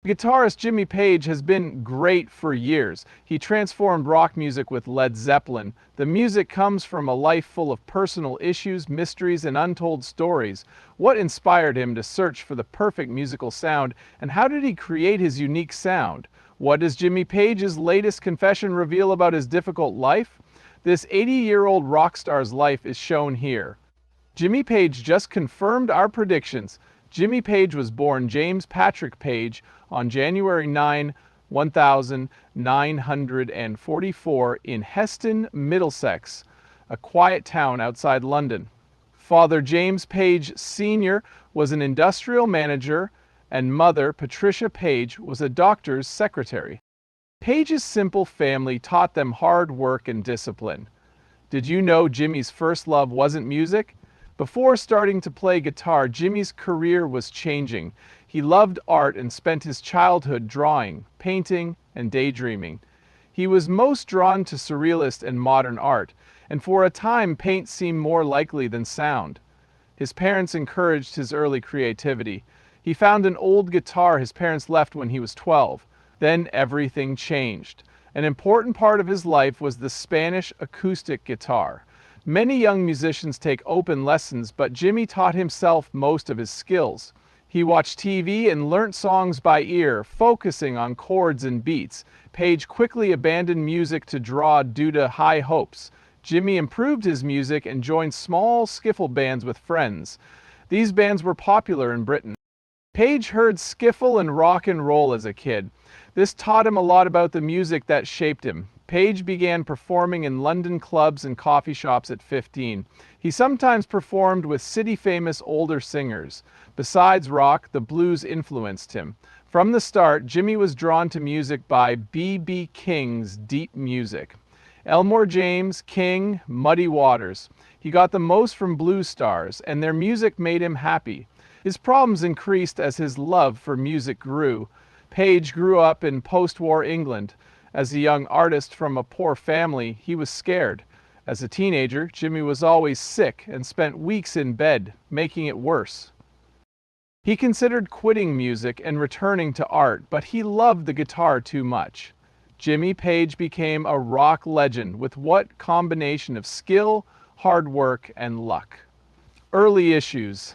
Guitarist Jimmy Page has been great for years. He transformed rock music with Led Zeppelin. The music comes from a life full of personal issues, mysteries, and untold stories. What inspired him to search for the perfect musical sound, and how did he create his unique sound? What does Jimmy Page's latest confession reveal about his difficult life? This 80-year-old rock star's life is shown here. Jimmy Page just confirmed our predictions. Jimmy Page was born James Patrick Page on January 9, 1944 in Heston, Middlesex, a quiet town outside London. Father James Page Sr. was an industrial manager, and mother Patricia Page was a doctor's secretary. Page's simple family taught them hard work and discipline. Did you know Jimmy's first love wasn't music? Before starting to play guitar, Jimmy's career was changing. He loved art and spent his childhood drawing, painting, and daydreaming. He was most drawn to surrealist and modern art, and for a time paint seemed more likely than sound. His parents encouraged his early creativity. He found an old guitar his parents left when he was 12. Then everything changed. An important part of his life was the Spanish acoustic guitar. Many young musicians take open lessons, but Jimmy taught himself most of his skills. He watched TV and learnt songs by ear, focusing on chords and beats. Page quickly abandoned music to draw due to high hopes. Jimmy improved his music and joined small skiffle bands with friends. These bands were popular in Britain. Page heard skiffle and rock and roll as a kid. This taught him a lot about the music that shaped him. Page began performing in London clubs and coffee shops at 15. He sometimes performed with city-famous older singers. Besides rock, the blues influenced him. From the start, Jimmy was drawn to music by B.B. King's deep music. Elmore James, King, Muddy Waters. He got the most from blues stars, and their music made him happy. His problems increased as his love for music grew. Page grew up in post-war England. As a young artist from a poor family, he was scared. As a teenager, Jimmy was always sick and spent weeks in bed, making it worse. He considered quitting music and returning to art, but he loved the guitar too much. Jimmy Page became a rock legend with what combination of skill, hard work, and luck. Early issues.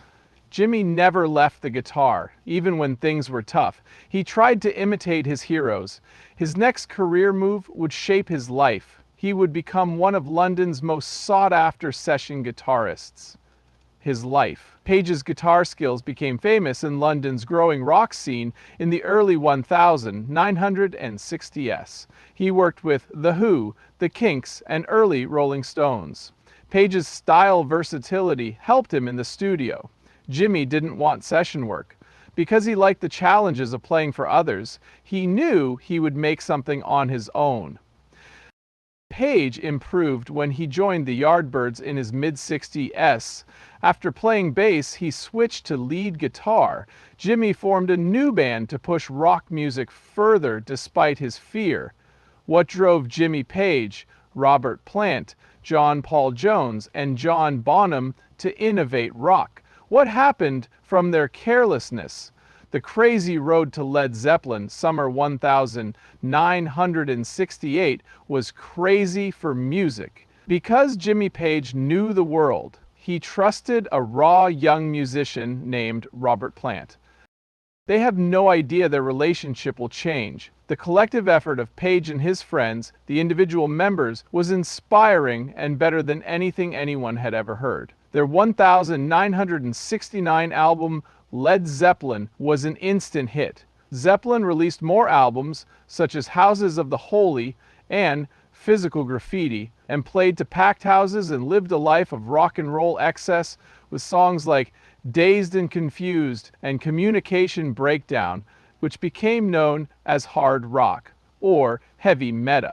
Jimmy never left the guitar, even when things were tough. He tried to imitate his heroes. His next career move would shape his life. He would become one of London's most sought-after session guitarists. His life. Page's guitar skills became famous in London's growing rock scene in the early 1960s. He worked with The Who, The Kinks, and early Rolling Stones. Page's style versatility helped him in the studio. Jimmy didn't want session work. Because he liked the challenges of playing for others, he knew he would make something on his own. Page improved when he joined the Yardbirds in his mid-60s. After playing bass, he switched to lead guitar. Jimmy formed a new band to push rock music further despite his fear. What drove Jimmy Page, Robert Plant, John Paul Jones, and John Bonham to innovate rock? What happened from their carelessness? The crazy road to Led Zeppelin, summer 1968, was crazy for music. Because Jimmy Page knew the world, he trusted a raw young musician named Robert Plant. They have no idea their relationship will change. The collective effort of Page and his friends, the individual members, was inspiring and better than anything anyone had ever heard. Their 1969 album, Led Zeppelin, was an instant hit. Zeppelin released more albums, such as Houses of the Holy and Physical Graffiti, and played to packed houses and lived a life of rock and roll excess with songs like Dazed and Confused and Communication Breakdown, which became known as hard rock, or heavy metal.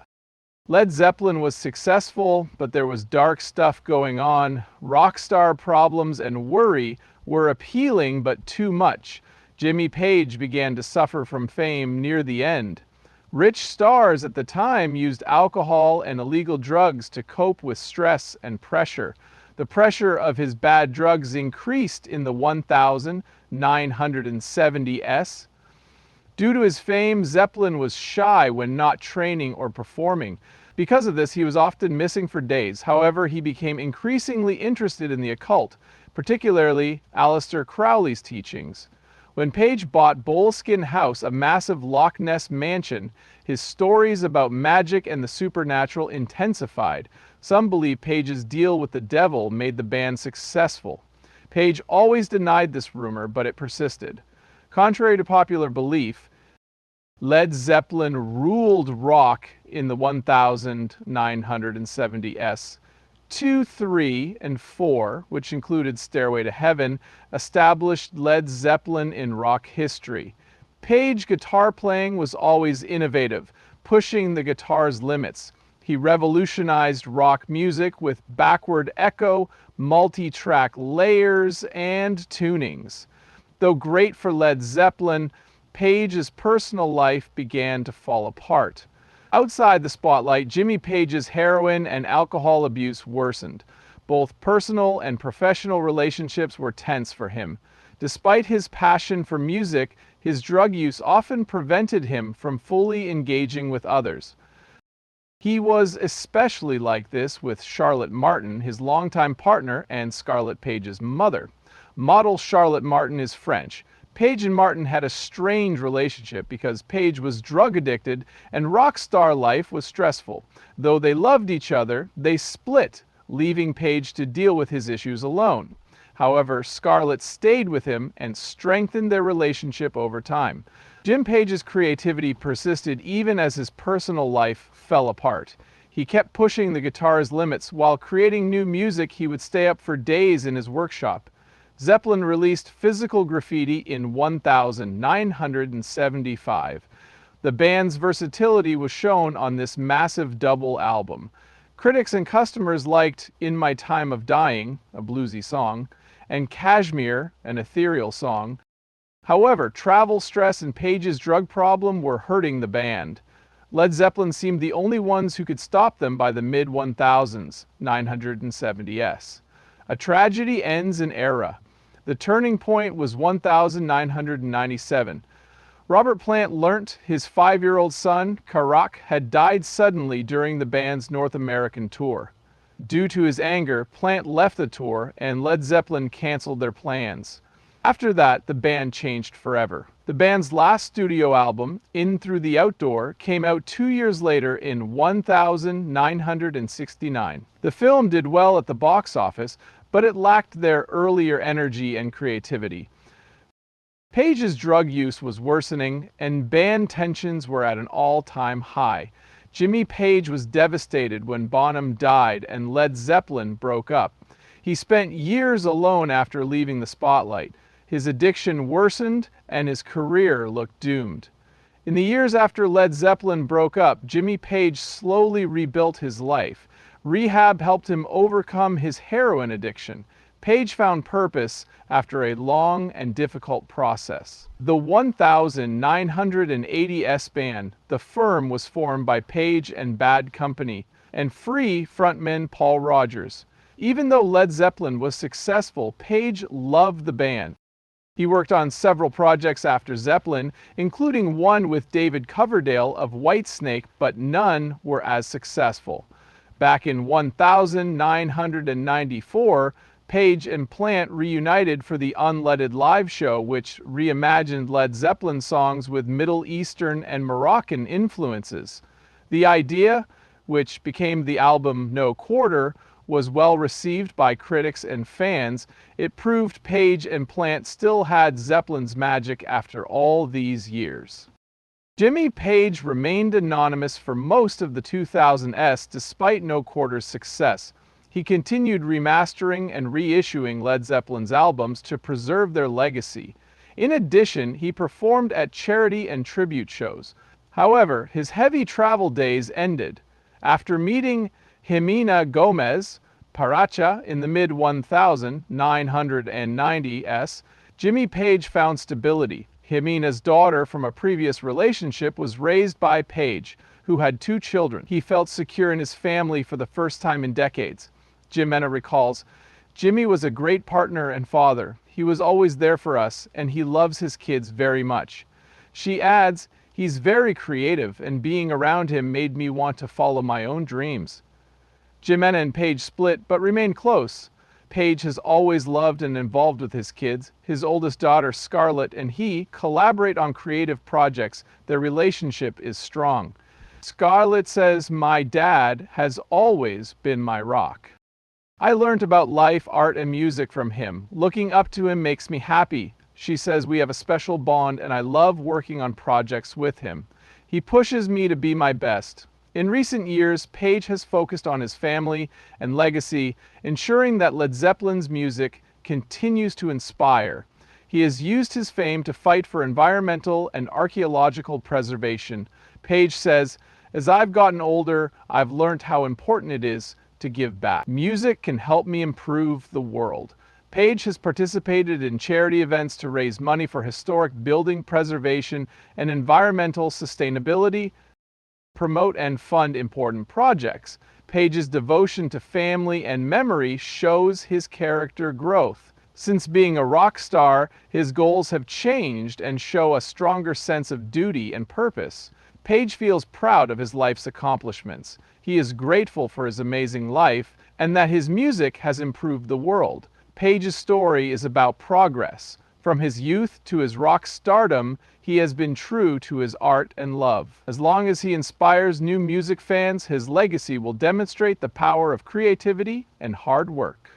Led Zeppelin was successful, but there was dark stuff going on. Rock star problems and worry were appealing, but too much. Jimmy Page began to suffer from fame near the end. Rich stars at the time used alcohol and illegal drugs to cope with stress and pressure. The pressure of his bad drugs increased in the 1970s. Due to his fame, Zeppelin was shy when not training or performing. Because of this, he was often missing for days. However, he became increasingly interested in the occult, particularly Aleister Crowley's teachings. When Page bought Boleskine House, a massive Loch Ness mansion, his stories about magic and the supernatural intensified. Some believe Page's deal with the devil made the band successful. Page always denied this rumor, but it persisted. Contrary to popular belief, Led Zeppelin ruled rock in the 1970s. 2, 3, and 4, which included Stairway to Heaven, established Led Zeppelin in rock history. Page guitar playing was always innovative, pushing the guitar's limits. He revolutionized rock music with backward echo, multi-track layers, and tunings. Though great for Led Zeppelin, Page's personal life began to fall apart. Outside the spotlight, Jimmy Page's heroin and alcohol abuse worsened. Both personal and professional relationships were tense for him. Despite his passion for music, his drug use often prevented him from fully engaging with others. He was especially like this with Charlotte Martin, his longtime partner and Scarlett Page's mother. Model Charlotte Martin is French. Page and Martin had a strange relationship because Page was drug addicted and rock star life was stressful. Though they loved each other, they split, leaving Page to deal with his issues alone. However, Scarlett stayed with him and strengthened their relationship over time. Jim Page's creativity persisted even as his personal life fell apart. He kept pushing the guitar's limits. While creating new music, he would stay up for days in his workshop. Zeppelin released Physical Graffiti in 1975. The band's versatility was shown on this massive double album. Critics and customers liked In My Time of Dying, a bluesy song, and Kashmir, an ethereal song. However, travel stress and Page's drug problem were hurting the band. Led Zeppelin seemed the only ones who could stop them by the mid-1000s, 970s. A tragedy ends an era. The turning point was 1997. Robert Plant learnt his 5-year-old son, Karak, had died suddenly during the band's North American tour. Due to his anger, Plant left the tour and Led Zeppelin canceled their plans. After that, the band changed forever. The band's last studio album, In Through the Outdoor, came out 2 years later in 1969. The film did well at the box office, but it lacked their earlier energy and creativity. Page's drug use was worsening, and band tensions were at an all-time high. Jimmy Page was devastated when Bonham died and Led Zeppelin broke up. He spent years alone after leaving the spotlight. His addiction worsened, and his career looked doomed. In the years after Led Zeppelin broke up, Jimmy Page slowly rebuilt his life. Rehab helped him overcome his heroin addiction. Page found purpose after a long and difficult process. The 1980s band, The Firm, was formed by Page and Bad Company, and Free frontman Paul Rodgers. Even though Led Zeppelin was successful, Page loved the band. He worked on several projects after Zeppelin, including one with David Coverdale of Whitesnake, but none were as successful. Back in 1994, Page and Plant reunited for the Unleaded live show, which reimagined Led Zeppelin songs with Middle Eastern and Moroccan influences. The idea, which became the album No Quarter, was well received by critics and fans. It proved Page and Plant still had Zeppelin's magic after all these years. Jimmy Page remained anonymous for most of the 2000s despite No Quarter's success. He continued remastering and reissuing Led Zeppelin's albums to preserve their legacy. In addition, he performed at charity and tribute shows. However, his heavy travel days ended. After meeting Jimena Gomez Paracha in the mid-1990s, Jimmy Page found stability. Jimena's daughter from a previous relationship was raised by Page, who had 2 children. He felt secure in his family for the first time in decades. Jimena recalls, "Jimmy was a great partner and father. He was always there for us, and he loves his kids very much." She adds, "He's very creative, and being around him made me want to follow my own dreams." Jimena and Page split, but remain close. Page has always loved and involved with his kids. His oldest daughter, Scarlett, and he collaborate on creative projects. Their relationship is strong. Scarlett says, "My dad has always been my rock. I learned about life, art, and music from him. Looking up to him makes me happy." She says, "We have a special bond, and I love working on projects with him. He pushes me to be my best." In recent years, Page has focused on his family and legacy, ensuring that Led Zeppelin's music continues to inspire. He has used his fame to fight for environmental and archaeological preservation. Page says, "As I've gotten older, I've learned how important it is to give back. Music can help me improve the world." Page has participated in charity events to raise money for historic building preservation and environmental sustainability, promote and fund important projects. Page's devotion to family and memory shows his character growth. Since being a rock star, his goals have changed and show a stronger sense of duty and purpose. Page feels proud of his life's accomplishments. He is grateful for his amazing life and that his music has improved the world. Page's story is about progress. From his youth to his rock stardom, he has been true to his art and love. As long as he inspires new music fans, his legacy will demonstrate the power of creativity and hard work.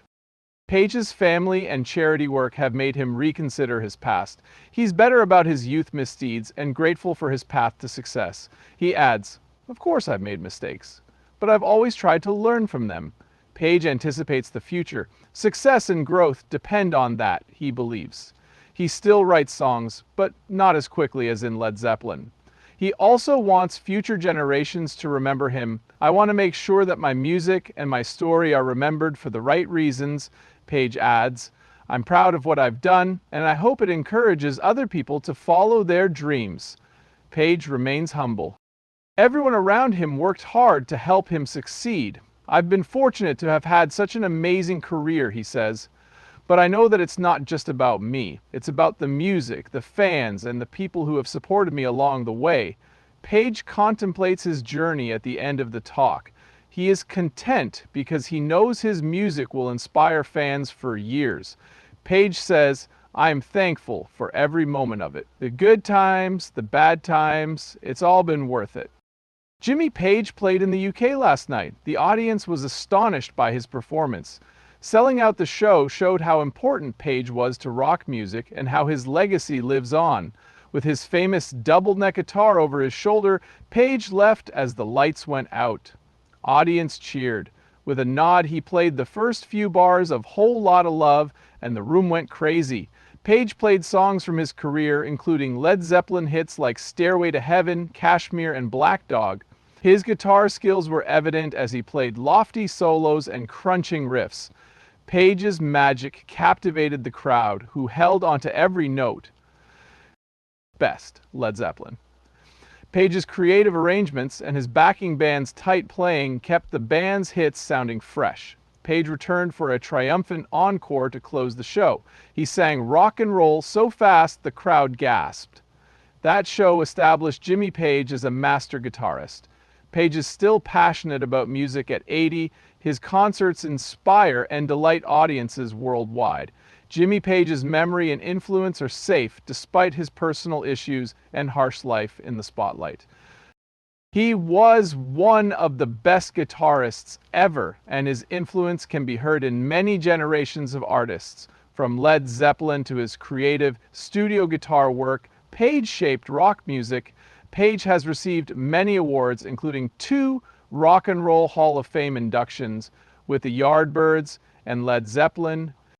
Page's family and charity work have made him reconsider his past. He's better about his youth misdeeds and grateful for his path to success. He adds, "Of course I've made mistakes, but I've always tried to learn from them." Page anticipates the future. Success and growth depend on that, he believes. He still writes songs, but not as quickly as in Led Zeppelin. He also wants future generations to remember him. "I want to make sure that my music and my story are remembered for the right reasons," Page adds. "I'm proud of what I've done, and I hope it encourages other people to follow their dreams." Page remains humble. Everyone around him worked hard to help him succeed. "I've been fortunate to have had such an amazing career," he says. "But I know that it's not just about me. It's about the music, the fans, and the people who have supported me along the way." Page contemplates his journey at the end of the talk. He is content because he knows his music will inspire fans for years. Page says, "I'm thankful for every moment of it. The good times, the bad times, it's all been worth it." Jimmy Page played in the UK last night. The audience was astonished by his performance. Selling out the show showed how important Page was to rock music and how his legacy lives on. With his famous double-neck guitar over his shoulder, Page left as the lights went out. Audience cheered. With a nod, he played the first few bars of "Whole Lotta Love," and the room went crazy. Page played songs from his career, including Led Zeppelin hits like "Stairway to Heaven," "Kashmir," and "Black Dog." His guitar skills were evident as he played lofty solos and crunching riffs. Page's magic captivated the crowd, who held onto every note. Best, Led Zeppelin. Page's creative arrangements and his backing band's tight playing kept the band's hits sounding fresh. Page returned for a triumphant encore to close the show. He sang rock and roll so fast the crowd gasped. That show established Jimmy Page as a master guitarist. Page is still passionate about music at 80. His concerts inspire and delight audiences worldwide. Jimmy Page's memory and influence are safe despite his personal issues and harsh life in the spotlight. He was one of the best guitarists ever, and his influence can be heard in many generations of artists. From Led Zeppelin to his creative studio guitar work, Page shaped rock music. Page has received many awards, including 2 Rock and Roll Hall of Fame inductions with the Yardbirds and Led Zeppelin,